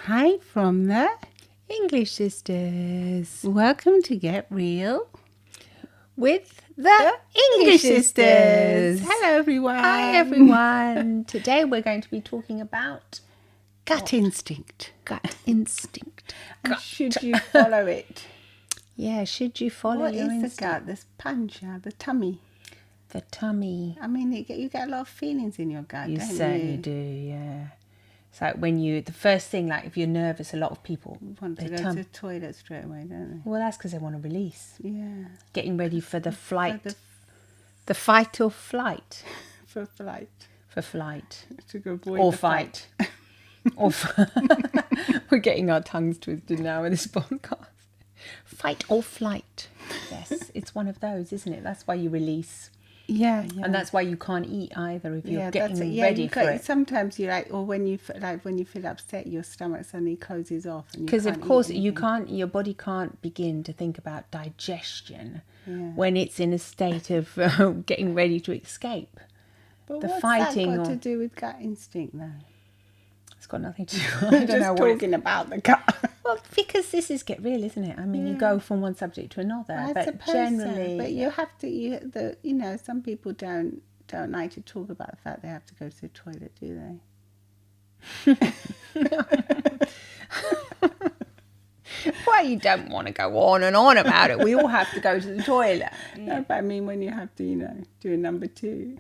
Hi from the English sisters. Welcome to Get Real With the English sisters. Hello everyone. Hi everyone. Today we're going to be talking about Gut instinct. gut instinct. And should you follow it? Yeah, should you follow What your is instinct? the gut? This puncher, the tummy. The tummy. I mean, you get a lot of feelings in your gut, You don't certainly you? do, yeah. It's like when the first thing, like if you're nervous, a lot of people Want to their go to the toilet straight away, don't Well, that's because they want to release. they? Yeah. Getting ready for the flight. For The fight or flight? for flight. For flight. To avoid Or the fight. Or we're getting our tongues twisted now with this podcast. Fight or flight. Yes, it's one of those, isn't it? That's why you release. Yeah. And that's why you can't eat either if you're that's getting it. ready for it. Sometimes you like, or when you feel upset, your stomach suddenly closes off, Because of course you can't, your body can't begin to think about digestion when it's in a state of getting ready to escape. But the what's fighting that got or- to do with gut instinct, though? It's got nothing to do. I don't Just know what. talking about the gut. Well, because this is Get Real, isn't it? I mean, you go from one subject to another, I but suppose generally, so. But you have to. Some people don't like to talk about the fact they have to go to the toilet, do they? well, you don't want to go on and on about it. We all have to go to the toilet. No, but I mean when you have to, do a number two.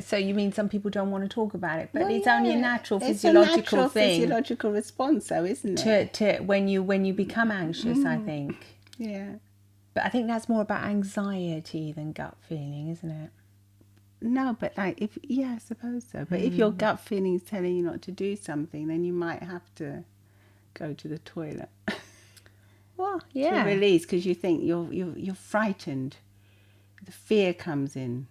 So you mean some people don't want to talk about it, but Well, it's only a yeah. natural It's physiological a natural thing physiological response, though, isn't it? to when you become anxious. I think, Yeah. but I think that's more about anxiety than gut feeling, isn't it? No, but I suppose so. But if your gut feeling is telling you not to do something, then you might have to go to the toilet Well, to yeah. release, because you think you're frightened. The fear comes in.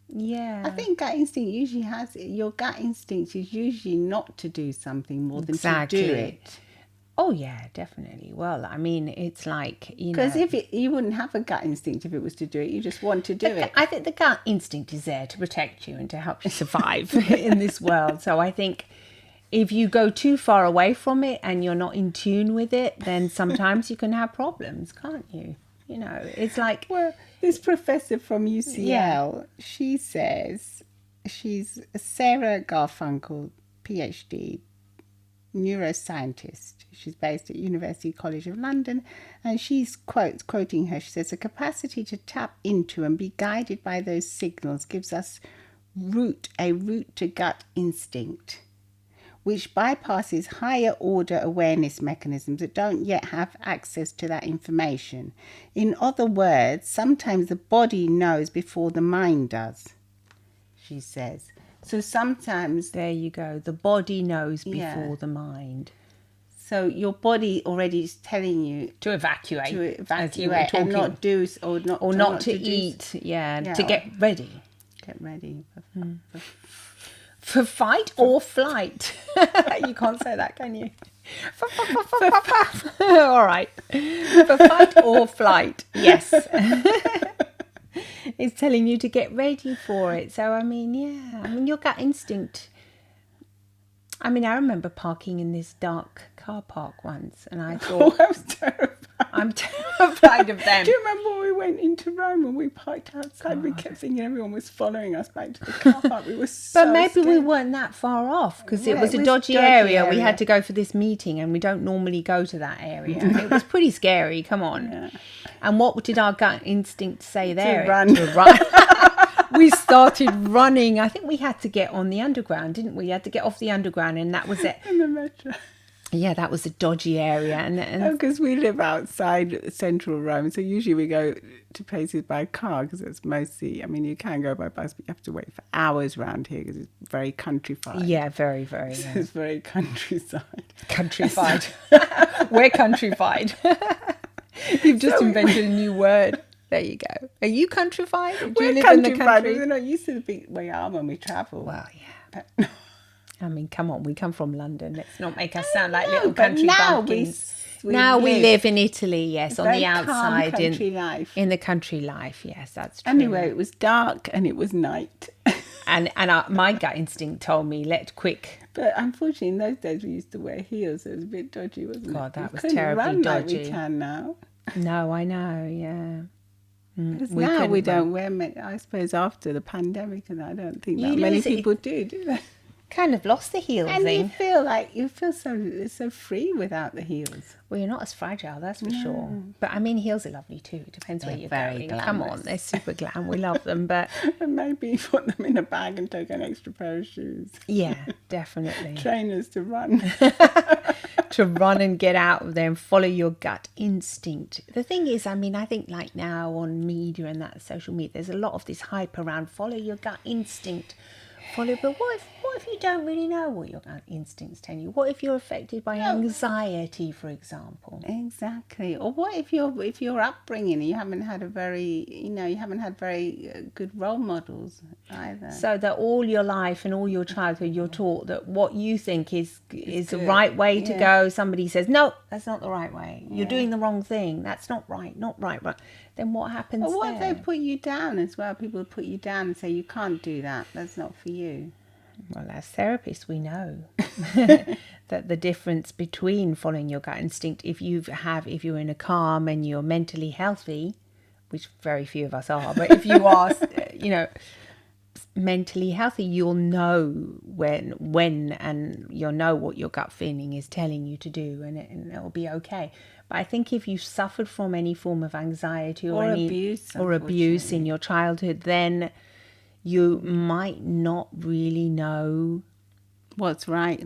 Yeah. I think gut instinct usually your gut instinct is usually not to do something more than to do it. Oh yeah, definitely. Well, I mean, it's like, Because you wouldn't have a gut instinct if it was to do it. You just want to do it. I think the gut instinct is there to protect you and to help you survive in this world. So I think if you go too far away from it and you're not in tune with it, then sometimes you can have problems, can't you? It's like... Well, this professor from UCL, she says, she's Sarah Garfunkel, PhD, neuroscientist. She's based at University College of London, and she's quoting her. She says, "The capacity to tap into and be guided by those signals gives us a route to gut instinct, which bypasses higher order awareness mechanisms that don't yet have access to that information. In other words, sometimes the body knows before the mind does," she says. So sometimes... There you go. The body knows before Yeah. the mind. So your body already is telling you To evacuate. to evacuate and not do, or not to do, eat. To Yeah, get ready. get ready. For fight or flight. You can't say that, can you? All right. For fight or flight. Yes. It's telling you to get ready for it. So, I mean, your gut instinct. I mean, I remember parking in this dark car park once, and I thought, Oh, I was terrified. I'm terrified of them. Do you remember when we went into Rome and we parked outside? We kept thinking everyone was following us back to the car park. We were so But maybe we scared. weren't that far off, because it Yeah, was it a was dodgy dodgy area. We area. had to go for this meeting, and we don't normally go to that area. It was pretty scary. Come on. Yeah. And what did our gut instinct say there? run. To run. We started running. I think we had to get on the underground, didn't we? We had to get off the underground, and that was it. In the metro. Yeah, that was a dodgy area. And Because we live outside central Rome, so usually we go to places by car, because it's mostly, I mean, you can go by bus, but you have to wait for hours around here because it's very countrified. yeah, very, very It's very countryside. countrified. We're countrified. You've just invented a new word. There you go. Are you countrified? Do We're you live in the countrified. country? We're not used to the big we are when we travel. Well, yeah. But, I mean, come on, we come from London. Let's not make us sound like no, little but country now bumpkins. we Now we live live in Italy, yes, on very the calm outside country life. in the country life. Yes, that's true. Anyway, it was dark and it was night. my gut instinct told me let quick. But unfortunately, in those days we used to wear heels, so it was a bit dodgy, wasn't it? God, that was couldn't terribly run like dodgy. we can now. No, I know, yeah. Because We now couldn't we run. don't wear, I suppose, after the pandemic, and I don't think You that many lose it. people do they? Kind of lost the heel And thing. you feel so free without the heels. Well, you're not as fragile, that's for sure. But I mean, heels are lovely too. It depends where They're you're very going. Come on, glamorous. they're super glam. We love them, but And maybe put them in a bag and take an extra pair of shoes. yeah, definitely. Trainers to run. To run and get out of there and follow your gut instinct. The thing is, I mean, I think like now on media and that social media, there's a lot of this hype around follow your gut instinct. But what if you don't really know what your gut instincts tell you? What if you're affected by anxiety, for example? Exactly. Or what if your upbringing, you haven't had very good role models either. So that all your life and all your childhood, you're taught that what you think is the good. right way to Yeah. go. Somebody says, no, that's not the right way. You're doing the wrong thing. That's not right. Then what happens Or what if there? they put you down as well? People put you down and say you can't do that. That's not for you. Well, as therapists, we know that the difference between following your gut instinct, if you're in a calm and you're mentally healthy, which very few of us are, but if you are, mentally healthy, you'll know when and you'll know what your gut feeling is telling you to do, and it'll be okay. But I think if you suffered from any form of anxiety or abuse in your childhood, then you might not really know what's right and